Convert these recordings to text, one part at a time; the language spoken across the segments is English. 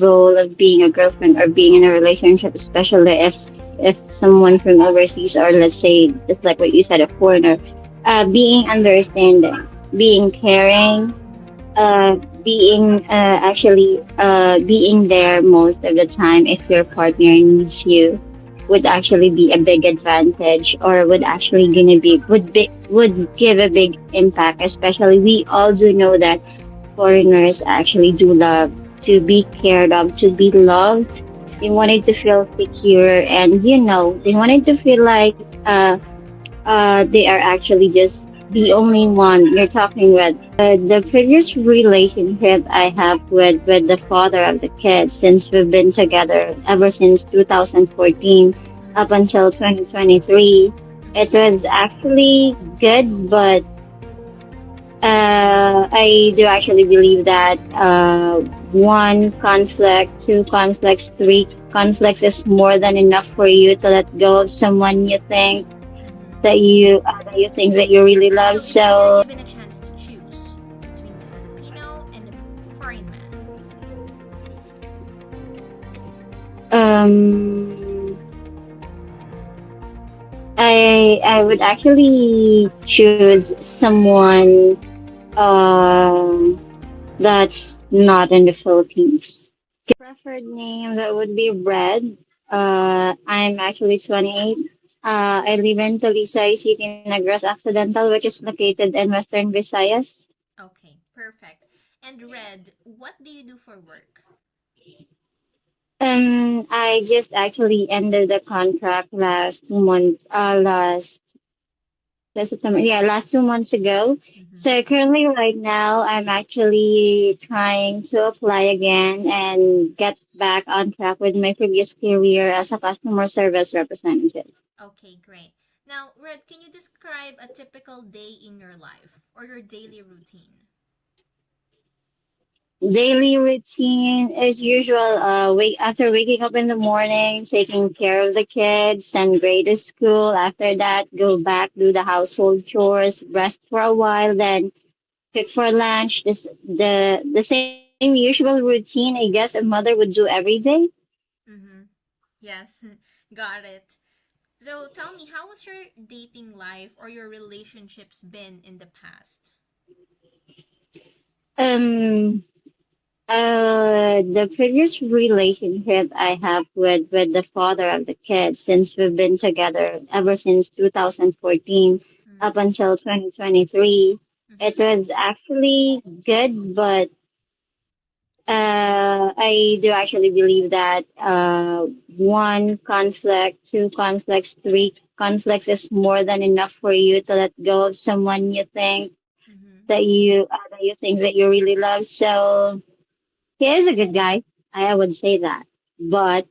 role of being a girlfriend or being in a relationship, especially if someone from overseas or let's say just like what you said, a foreigner, being understanding, being caring, uh, being being there most of the time if your partner needs you would actually be a big advantage or would actually gonna would give a big impact. Especially we all do know that foreigners actually do love to be cared of, to be loved. Yeah. They wanted to feel secure, and they wanted to feel like they are actually just the only one you're talking with. The previous relationship I have with the father of the kids, since we've been together ever since 2014 up Mm-hmm. until 2023, it Mm-hmm. was actually good, but I do actually believe that one conflict, two conflicts, three conflicts is more than enough for you to let go of someone Mm-hmm. that you think that you really love. So, if you're So given a chance to choose between the Filipino and the foreign man, um, I would actually choose someone that's not in the Philippines. Preferred name that would be Red. I'm actually 28. I live in Talisay City, Negros Occidental, which is located in Western Visayas. okay, perfect. And Red, what do you do for work? I just actually ended the contract last 2 months. Last September. Yeah, last 2 months ago. Mm-hmm. So currently, right now, I'm actually trying to apply again and get back on track with my previous career as a customer service representative. Okay, great. Now, Red, can you describe a typical day in your life or your daily routine? Daily routine as usual. Wake after waking up in the morning, taking care of the kids, send Gray to school. After that, go back, do the household chores, rest for a while, then cook for lunch. The same usual routine I guess a mother would do every day. Mm-hmm. Yes, got it. So, tell me, how was your dating life or your relationships been in the past? Um, the previous relationship I have with the father of the kids, since we've been together ever since 2014 up Mm-hmm. until 2023, it Mm-hmm. was actually good, but I do actually believe that one conflict, two conflicts, three conflicts is more than enough for you to let go of someone Mm-hmm. that you think that you really love. So he is a good guy. I would say that. But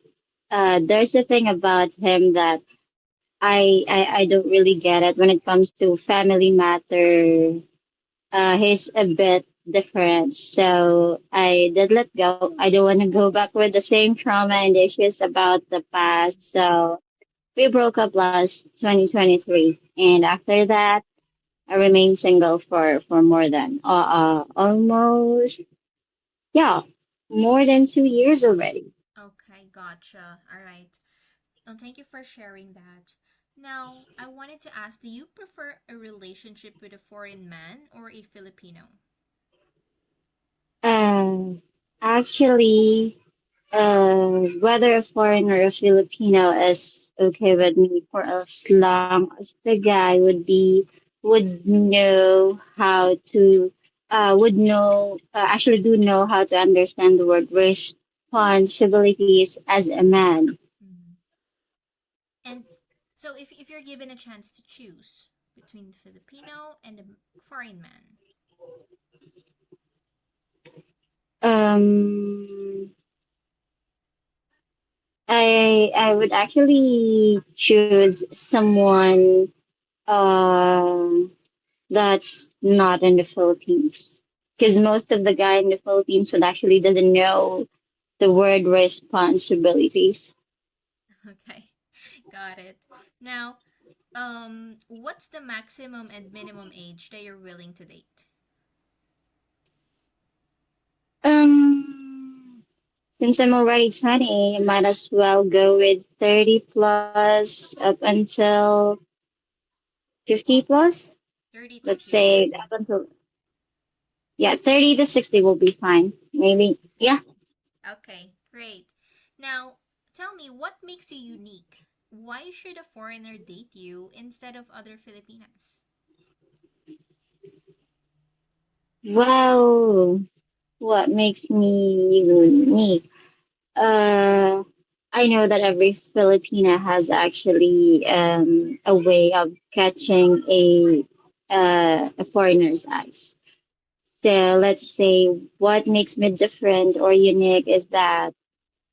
there's a thing about him that I don't really get it when it comes to family matter. He's a bit different. So I did let go. I don't want to go back with the same trauma and issues about the Mm-hmm. past. So we broke up last 2023. And after that, I remained single for more than almost, yeah, more than 2 years already. Okay, gotcha. All right. Thank you for sharing that. Now, I wanted to ask, do you prefer a relationship with a foreign man or a Filipino? Um, actually, whether a foreigner or a Filipino is okay with me for as long as the guy would know how to actually do know how to understand the word responsibilities as a man. Mhm. And so, if you're given a chance to choose between the Filipino and the foreign man, Um, I would actually choose someone um that's not in the Philippines. Because most of the guy in the Philippines would actually doesn't know the word responsibilities. okay, got it. Now, what's the maximum and minimum age that you're willing to date? Um, Since I'm already 20, might as well go with 30 plus up until 50 plus. 30 to Let's say 50. up until, yeah, 30 to 60 will be fine. 30 Maybe, to yeah. 60. Okay, great. Now, tell me what makes you unique? Why should a foreigner date you instead of other Filipinas? Wow, what makes me unique? Uh, I know that every Filipina has actually a way of catching a foreigner's eyes. So let's say what makes me different or unique is that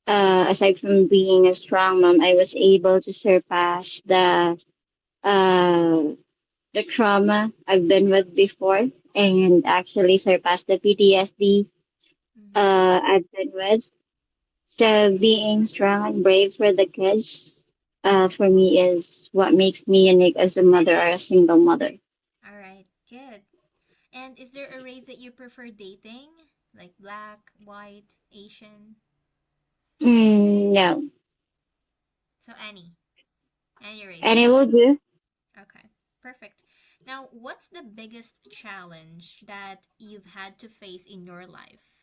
aside from being a strong mom, I was able to surpass uh, the trauma I've been with before and actually surpass the PTSD Mm-hmm. I've been with. So being strong and brave for the kids, for me is what makes me unique as a mother or a single mother. All right, good. And is there a race that you prefer dating? Like black, white, Asian? No, So any race and would it do. will do. Okay, perfect. Now, what's the biggest challenge that you've had to face in your life?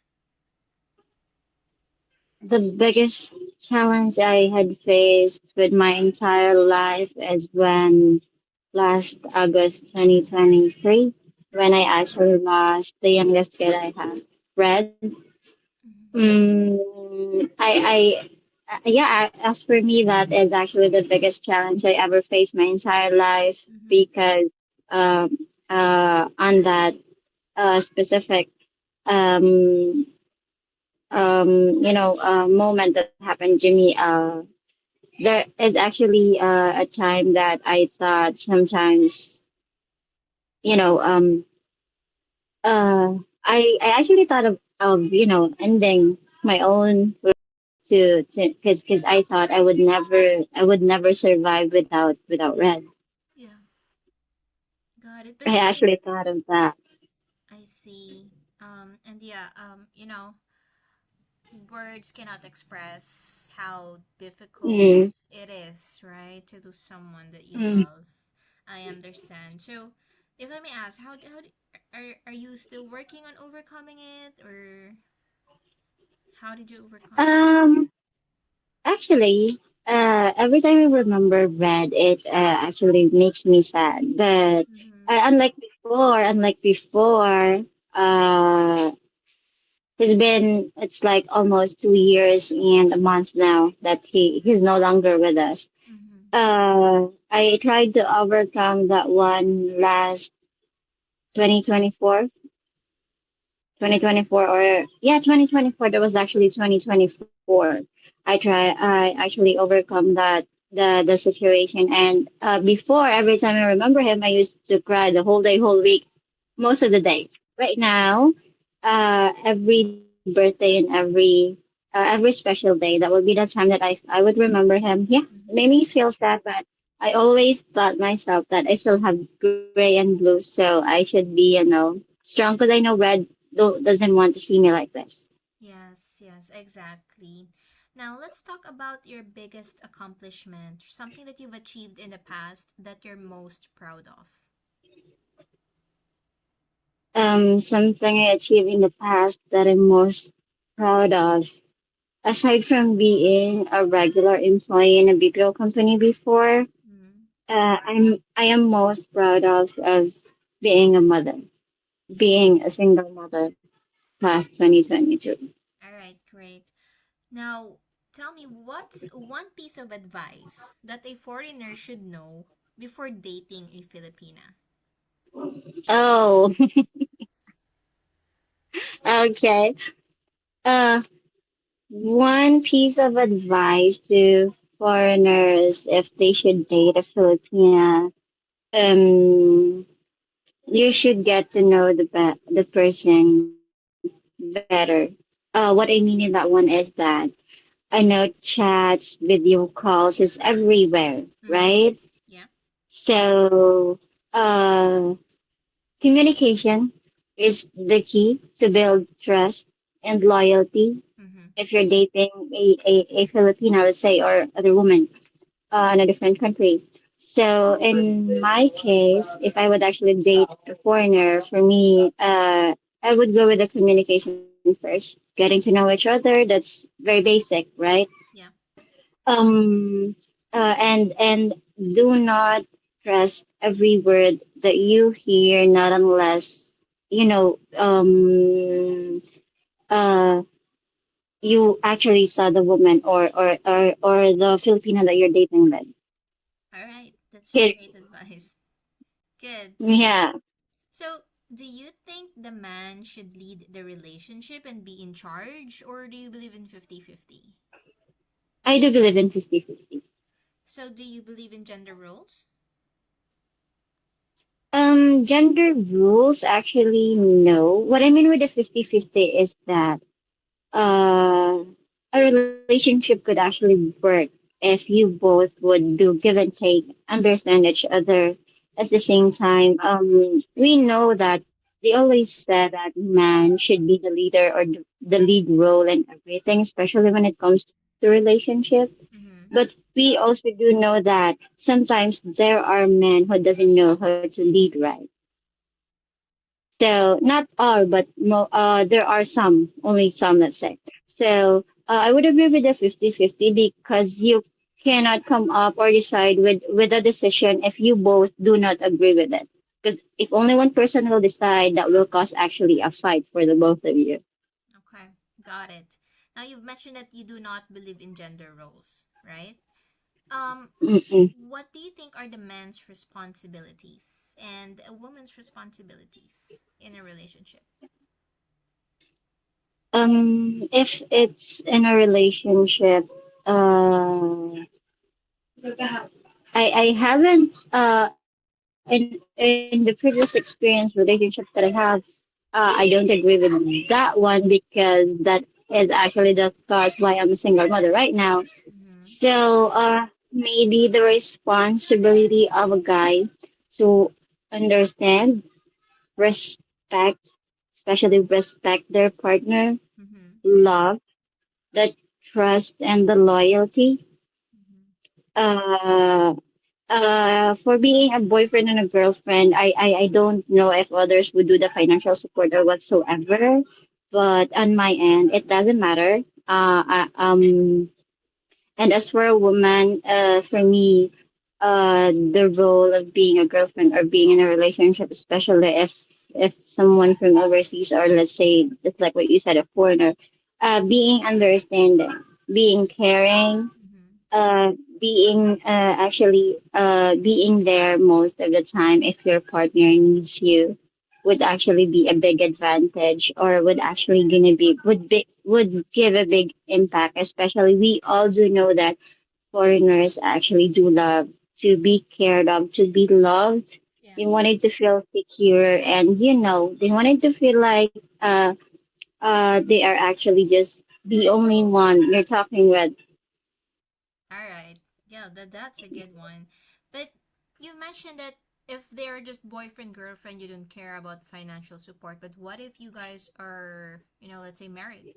The biggest challenge I had faced with my entire life is when last August 2023, when I actually lost the youngest kid I have, Red. Mm-hmm. Yeah, as for me, that is actually the biggest challenge I ever faced my entire life Mm-hmm. because on that specific um, moment that happened to me, there is actually a time that I thought sometimes, you know, uh, I actually thought of ending my own to because I thought I would never survive without Red. Yeah, got it. But I it's actually thought of that. I see. And yeah, words cannot express how difficult Mm, it is, right, to lose someone that you mm. love. I understand. So, if I may ask, are you still working on overcoming it, or how did you overcome it? Um, Actually, every time I remember Red, it actually makes me sad. But Mm-hmm. unlike before, it's like almost 2 years and a month now that he's no longer with us. Mm-hmm. I tried to overcome that one last 2024, 2024 or yeah, 2024. That was actually 2024. I actually overcome the situation. And before, every time I remember him, I used to cry the whole day, whole week, most of the day. Right now, every birthday and every special day, that would be the time that I would remember him. Yeah, it made Mm-hmm. me feel sad, but I always thought myself that I still have gray and blue, so I should be strong because I know Red doesn't want to see me like this. Yes, yes, exactly. Now, let's talk about your biggest accomplishment, something that you've achieved in the past that you're most proud of. Something I achieved in the past that I'm most proud of, aside from being a regular employee in a BPO company before, Mm-hmm. I am most proud of being a mother, being a single mother last 2022. All right, great. Now, tell me what's one piece of advice that a foreigner should know before dating a Filipina? Oh, okay. Uh, One piece of advice to foreigners if they should date a Filipina, um, you should get to know the person better. What I mean in that one is that I know chats, video calls is everywhere, right? Mm-hmm. Yeah. So, communication is the key to build trust and loyalty. if you're dating a Filipina, let's say, or other woman in a different country. So in my case, if I would actually date a foreigner, for me, I would go with the communication first, getting to know each other. That's very basic, right? Yeah. Um, and do not trust every word that you hear, not unless you know uh you actually saw the woman or the Filipino that you're dating with. All right. That's a 'Cause, great advice. Good. yeah, So, do you think the man should lead the relationship and be in charge, or do you believe in 50-50? I do believe in 50-50. So, do you believe in gender roles? Gender rules, actually, no. What I mean with the 50-50 is that uh, a relationship could actually work if you both would do give and take, understand each other at the same time. We know that they always said that man should be the leader or the lead role in everything, especially when it comes to relationship. Mm-hmm. But we also do know that sometimes there are men who doesn't know how to lead right. So not all, but there are some, only some, let's say. So I would agree with the 50-50 because you cannot come up or decide with a decision if you both do not agree with it. Because if only one person will decide, that will cause actually a fight for the both of you. Okay, got it. Now, you've mentioned that you do not believe in gender roles, right? Um, Mm-mm. what do you think are the man's responsibilities and a woman's responsibilities in a relationship? If it's in a relationship, I haven't in the previous experience relationship that I have, I don't agree with that one because that is actually the cause why I'm a single mother right now. Mm-hmm. So maybe the responsibility of a guy to understand, respect, especially respect their partner, Mm-hmm. love, the trust and the loyalty. Mm-hmm. Uh, for being a boyfriend and a girlfriend, I don't know if others would do the financial support or whatsoever, but on my end, it doesn't matter. And as for a woman, for me, the role of being a girlfriend or being in a relationship, especially if someone from overseas or let's say just like what you said, a foreigner, being understanding, being caring, Mm-hmm. uh, being actually being there most of the time if your partner needs you would actually be a big advantage or would actually gonna would give a big impact. Especially we all do know that foreigners actually do love to be cared of, to be loved. Yeah. They wanted to feel secure, and they wanted to feel like they are actually just the only one you're talking with. All right. Yeah, that's a good one. But you mentioned that if they're just boyfriend girlfriend, you don't care about financial support. But what if you guys are, let's say married?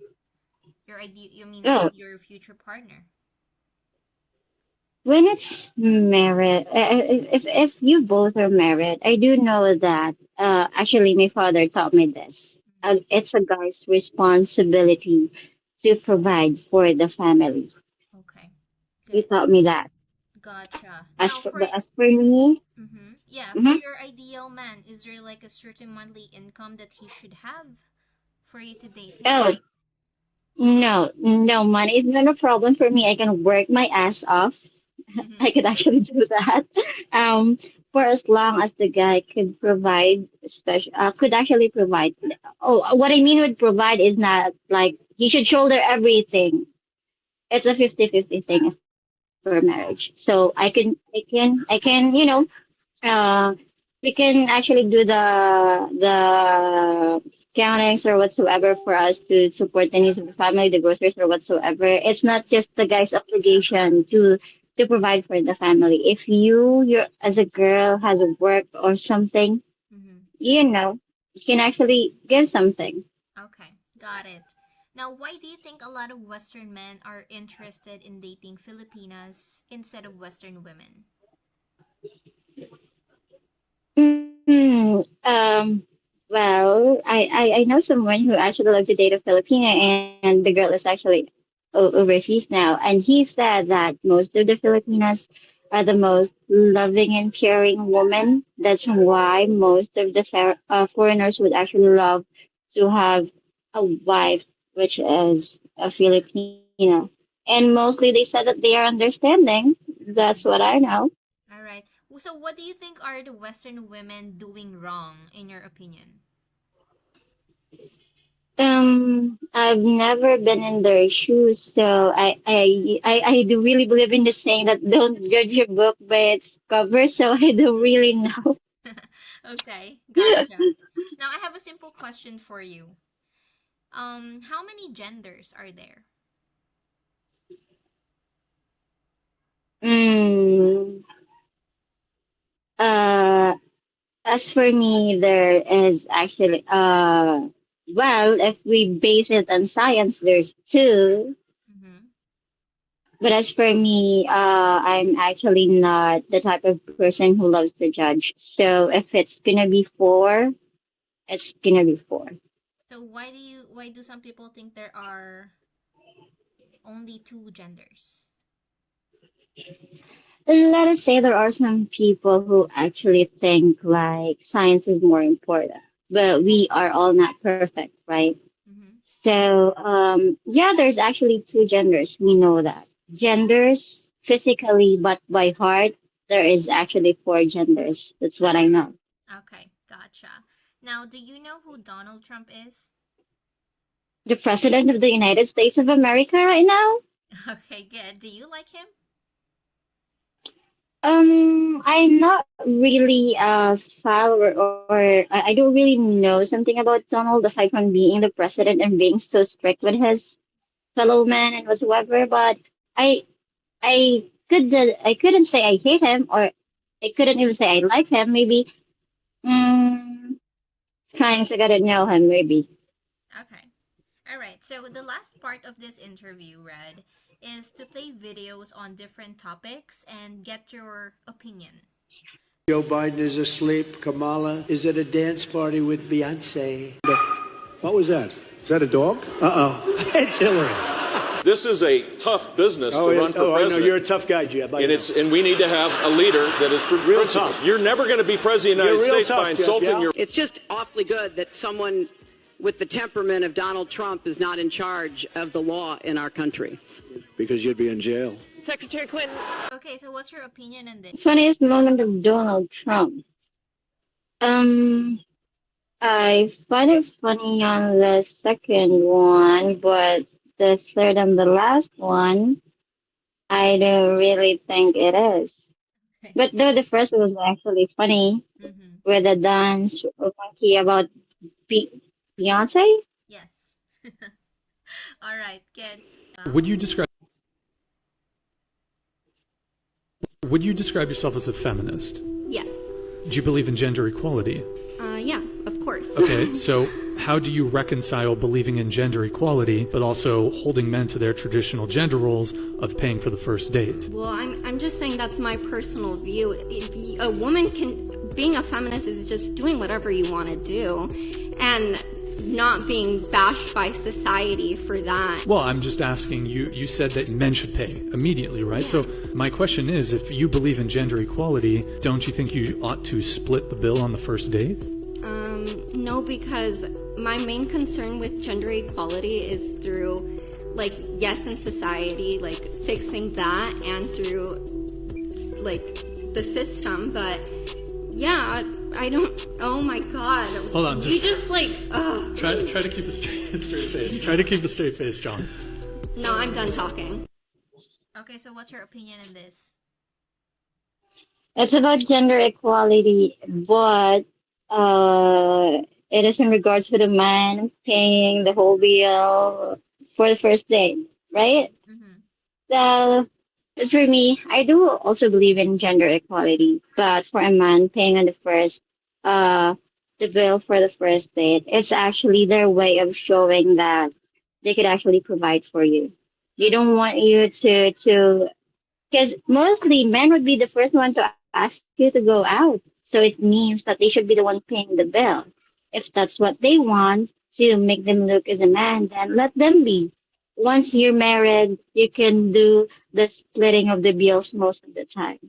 Your idea, you mean Oh, your future partner? when it's married, if you both are married, I do know that. Actually, my father taught me this. Mm-hmm. It's a guy's responsibility to provide for the family. Okay. He Good. taught me that. Gotcha. As Now for for as for me, yeah, for mhm. your ideal man, is there like a certain monthly income that he should have for you to date him? Oh no, no, money is not a problem for me. I can work my ass off. I Mm-hmm. could actually do that. Um, for as long as the guy could provide could actually provide. Oh, what I mean with provide is not like he should shoulder everything. It's a 50-50 thing for marriage. So uh, we can actually do the countings or whatsoever for us to support the needs of the family, the groceries or whatsoever. It's not just the guy's obligation to provide for the family. If you as a girl has a work or something, Mm-hmm. you can actually give something. Okay, got it. Now, why do you think a lot of Western men are interested in dating Filipinas instead of Western women? Well, I know someone who actually loved to date a Filipina, and the girl is actually overseas now. And he said that most of the Filipinas are the most loving and caring women. That's why most of the foreigners would actually love to have a wife, which is a Filipino. And mostly they said that they are understanding. That's what I know. All right. So, what do you think are the Western women doing wrong, in your opinion? I've never been in their shoes, so I do really believe in the saying that don't judge your book by its cover, so I don't really know. Okay, gotcha. Now, I have a simple question for you. How many genders are there? Mm, uh, as for me, there is actually, well, if we base it on science, there's two. Mm-hmm. But as for me, I'm actually not the type of person who loves to judge. So if it's gonna be four, it's gonna be four. So, why do some people think there are only two genders? Let us say there are some people who actually think like science is more important, but we are all not perfect, right? Mm-hmm. So, yeah, there's actually two genders. We know that. Genders physically, but by heart, there is actually four genders. That's what I know. Okay, gotcha. Now, do you know who Donald Trump is? The President of the United States of America right now? Okay, good. Do you like him? I'm not really a follower or I don't really know something about Donald aside from being the president and being so strict with his fellow men and whatsoever. But I I couldn't say I hate him or I couldn't even say I like him. Maybe mm, trying to get to know him. Maybe. Okay. All right. So the last part of this interview, Red, is to play videos on different topics and get your opinion. Joe Biden is asleep. Kamala is at a dance party with Beyonce. What was that? Is that a dog? Uh-oh. It's Hillary. This is a tough business to run for I know. president. You're a tough guy, Jeb. And we need to have a leader that is Real principled. tough. You're never going to be president of the You're United real States tough, by Jeb, insulting yeah? your It's just awfully good that someone with the temperament of Donald Trump is not in charge of the law in our country. Because you'd be in jail. Secretary Clinton. Okay, so what's your opinion on this? Funniest moment of Donald Trump. Um, I find it funny on the second one, but the third and the last one, I don't really think it is. Okay. But though the first was actually funny Mm-hmm. with the dance monkey about Beyonce. Yes. All right, good. Would you describe would you describe yourself as a feminist? Yes. Do you believe in gender equality? Yeah, of course. Okay, so how do you reconcile believing in gender equality but also holding men to their traditional gender roles of paying for the first date? Well, I'm just saying that's my personal view. A woman can, being a feminist is just doing whatever you want to do and not being bashed by society for that. Well, I'm just asking you, you said that men should pay immediately, right? Yeah. So my question is, if you believe in gender equality, don't you think you ought to split the bill on the first date? No, because my main concern with gender equality is through, like, yes, in society, like, fixing that and through, like, the system, but yeah, I don't, oh my god. Hold on, You just like, ugh. Try to keep a straight face. Try to keep a straight face, John. No, I'm done talking. Okay, so what's your opinion on this? It's about gender equality, but it is in regards to the man paying the whole bill for the first date, right? Mm-hmm. So, as for me, I do also believe in gender equality, but for a man paying on uh, the bill for the first date, it's actually their way of showing that they could actually provide for you. They don't want you to because mostly men would be the first one to ask you to go out. So it means that they should be the one paying the bill. If that's what they want to make them look as a man, then let them be. Once you're married, you can do the splitting of the bills most of the time.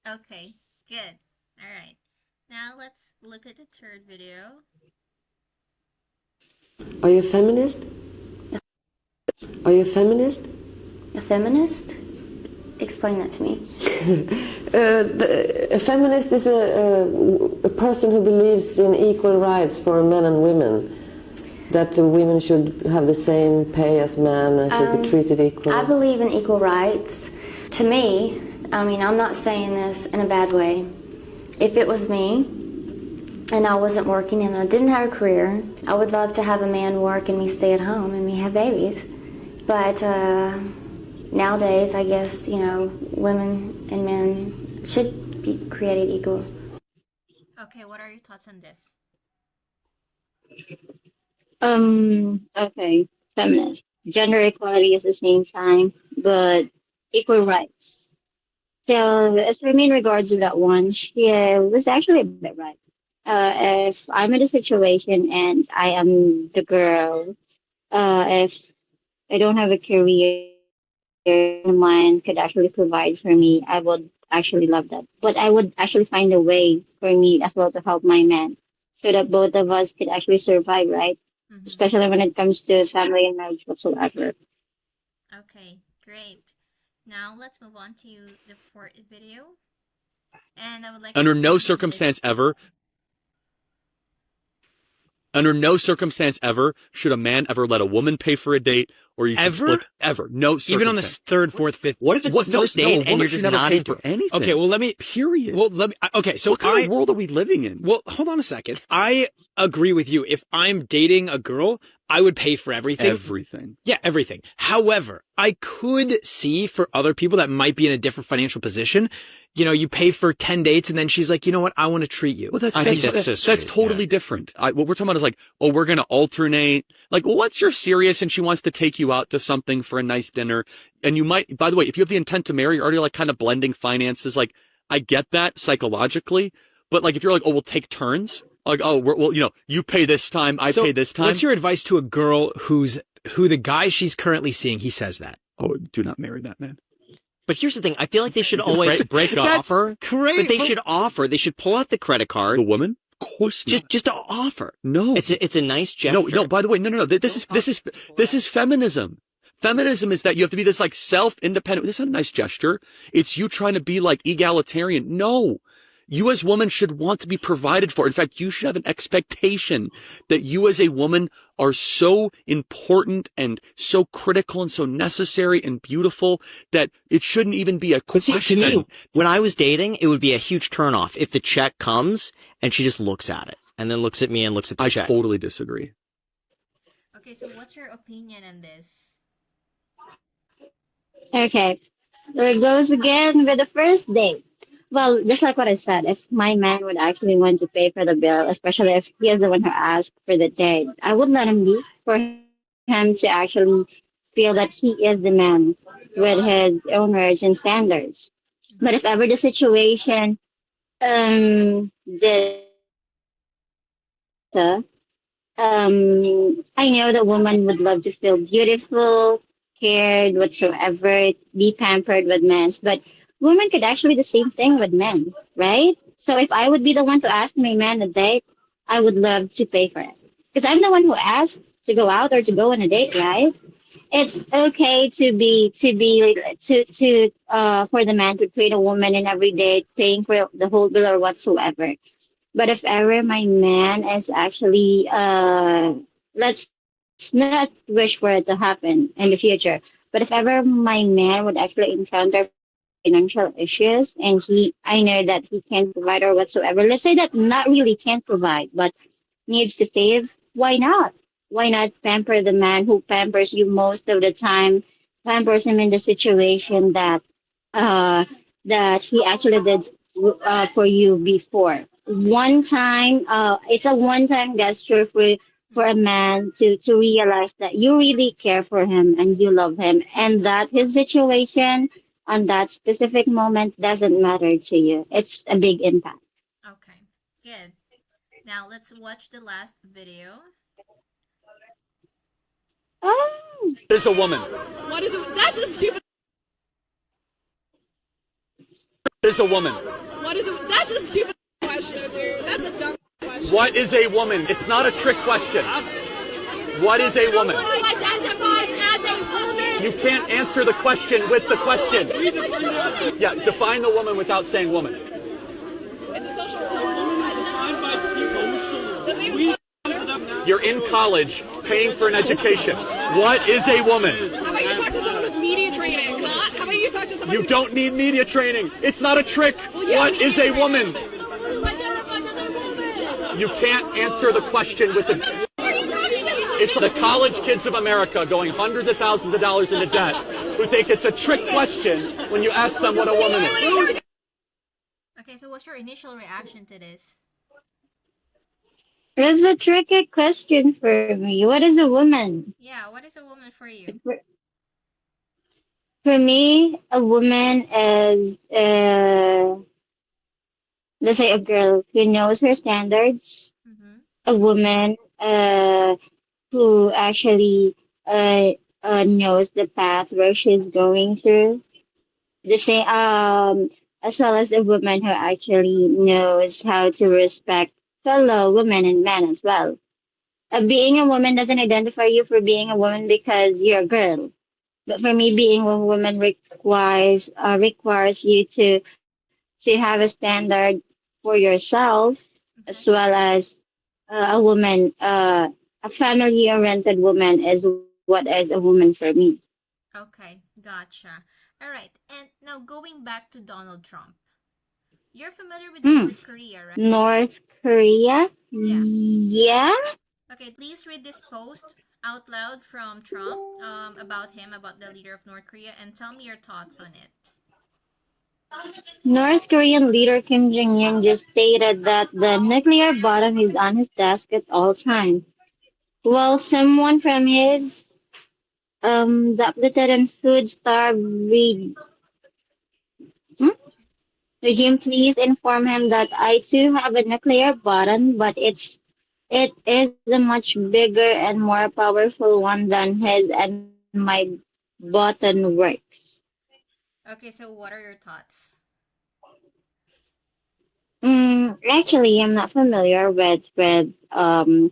Okay, good. All right. Now let's look at the third video. Are you a feminist? Are you a feminist? A feminist? Explain that to me. A feminist is a person who believes in equal rights for men and women. That the women should have the same pay as men and should be treated equally. I believe in equal rights. To me, I mean, I'm not saying this in a bad way. If it was me and I wasn't working and I didn't have a career, I would love to have a man work and me stay at home and me have babies. But nowadays, I guess, you know, women and men should be created equal. Okay, what are your thoughts on this? Okay, feminist. Gender equality is the same time, but equal rights. So, as for me in regards to that one, she was actually a bit right. If I'm in a situation and I am the girl, if I don't have a career, mine could actually provide for me, I would actually love that. But I would actually find a way for me as well to help my man so that both of us could actually survive, right? Mm-hmm. Especially when it comes to family and marriage whatsoever. Okay, great. Now let's move on to the fourth video. And I would like Under no circumstance ever should a man ever let a woman pay for a date, or you should split ever. No circumstance. Even on the third, fourth, fifth. What if it's the first date and you're just not into anything? Okay, well, let me. Period. Well, let me. Okay, so what kind of world are we living in? Well, hold on a second. I agree with you. If I'm dating a girl, I would pay for everything. Everything. Yeah, everything. However, I could see for other people that might be in a different financial position. You know, you pay for 10 dates and then she's like, you know what? I want to treat you. Well, I think that's totally different. What we're talking about is like, oh, we're going to alternate. Like, well, once you're serious and she wants to take you out to something for a nice dinner, and you might, by the way, if you have the intent to marry, you're already like kind of blending finances. Like, I get that psychologically, but like if you're like, oh, we'll take turns. Like, oh, well, you know, you pay this time, I pay this time. What's your advice to a girl who the guy she's currently seeing, he says that? Oh, do not marry that man. But here's the thing. I feel like they should always break offer. Great. But they should offer. They should pull out the credit card. The woman? Of course not. Just to offer. No. It's a nice gesture. No, by the way, no. This is feminism. Feminism is that you have to be this like self-independent. This is not a nice gesture. It's you trying to be like egalitarian. No. You as woman should want to be provided for. In fact, you should have an expectation that you as a woman are so important and so critical and so necessary and beautiful that it shouldn't even be a question. But see, to me, when I was dating, it would be a huge turnoff if the check comes and she just looks at it and then looks at me and looks at the check. I totally disagree. Okay, so what's your opinion on this? Okay, there it goes again with the first date. Well, just like what I said, if my man would actually want to pay for the bill, especially if he is the one who asked for the date, I would let him be for him to actually feel that he is the man with his own words and standards. But if ever the situation, the I know the woman would love to feel beautiful, cared, whatsoever, be pampered with men. But women could actually do the same thing with men, right? So if I would be the one to ask my man a date, I would love to pay for it. Because I'm the one who asked to go out or to go on a date, right? It's okay for the man to treat a woman in every date, paying for the whole bill or whatsoever. But if ever my man is actually, let's not wish for it to happen in the future. But if ever my man would actually encounter financial issues and I know that he can't provide or whatsoever, let's say that not really can't provide, but needs to save, why not? Why not pamper the man who pampers you most of the time, pampers him in the situation that he actually did for you before. One time, it's a one-time gesture for a man to realize that you really care for him and you love him, and that his situation on that specific moment doesn't matter to you. It's a big impact. Okay, good. Now let's watch the last video. Oh, What is a woman? What is it? That's a stupid. What is a woman? What is it? That's a stupid question, dude. That's a dumb question. What is a woman? It's not a trick question. What is a woman? Someone who identifies as a woman. You can't answer the question with the question. Yeah, define the woman without saying woman. It's a social defined by people. You're in college, paying for an education. What is a woman? How about you talk to someone with media training? Huh? How about you talk to someone You don't need media training. It's not a trick. What is a woman? who identifies as a woman? You can't answer the question with the... It's the college kids of America going hundreds of thousands of dollars into debt who think it's a trick question when you ask them what a woman is. Okay, so what's your initial reaction to this? it's a tricky question for me. What is a woman? Yeah, what is a woman for you? For me, a woman is, let's say, a girl who knows her standards, a woman who actually knows the path where she's going through. The same, as well as a woman who actually knows how to respect fellow women and men as well. Being a woman doesn't identify you for being a woman because you're a girl. But for me, being a woman requires you to have a standard for yourself, as well as a woman, a family-oriented woman is what is a woman for me. Okay, gotcha. All right, and now going back to Donald Trump. You're familiar with North Korea, right? North Korea? Yeah. Yeah. Okay, please read this post out loud from Trump about him, about the leader of North Korea, and tell me your thoughts on it. North Korean leader Kim Jong-un just stated that the nuclear bomb is on his desk at all time. Well, someone from his depleted and food-starved regime, please inform him that I too have a nuclear button, but it is a much bigger and more powerful one than his, and my button works. Okay, so what are your thoughts? Actually, I'm not familiar with Kim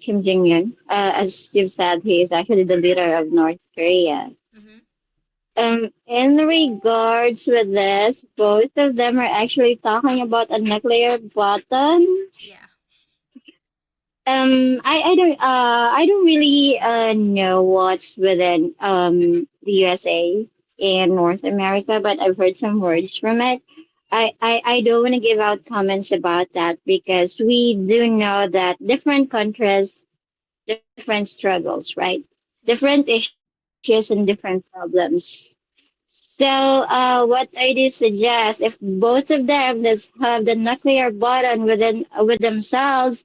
Jong Un. As you've said, he is actually the leader of North Korea. In regards with this, both of them are actually talking about a nuclear button. Yeah. I don't really know what's within the USA and North America, but I've heard some words from it. I don't want to give out comments about that because we do know that different countries, different struggles, right? Different issues and different problems. So, what I do suggest, if both of them just have the nuclear button with themselves,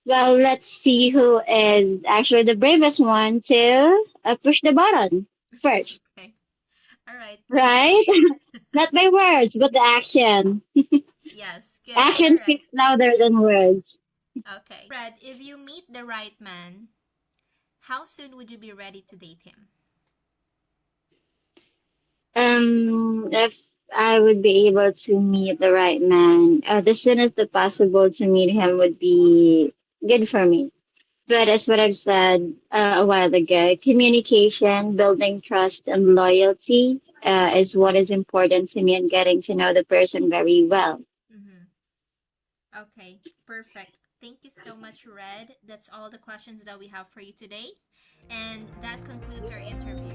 well, let's see who is actually the bravest one to push the button first, Okay. All right. right? Not by words, but the action. Yes, good. Action All right. speaks louder than words. Okay. Fred, if you meet the right man, how soon would you be ready to date him? If I would be able to meet the right man, the soonest the possible to meet him would be good for me. But as what I've said a while ago, communication, building trust, and loyalty is what is important to me, and getting to know the person very well. Okay, perfect. Thank you so much, Red. That's all the questions that we have for you today. And that concludes our interview.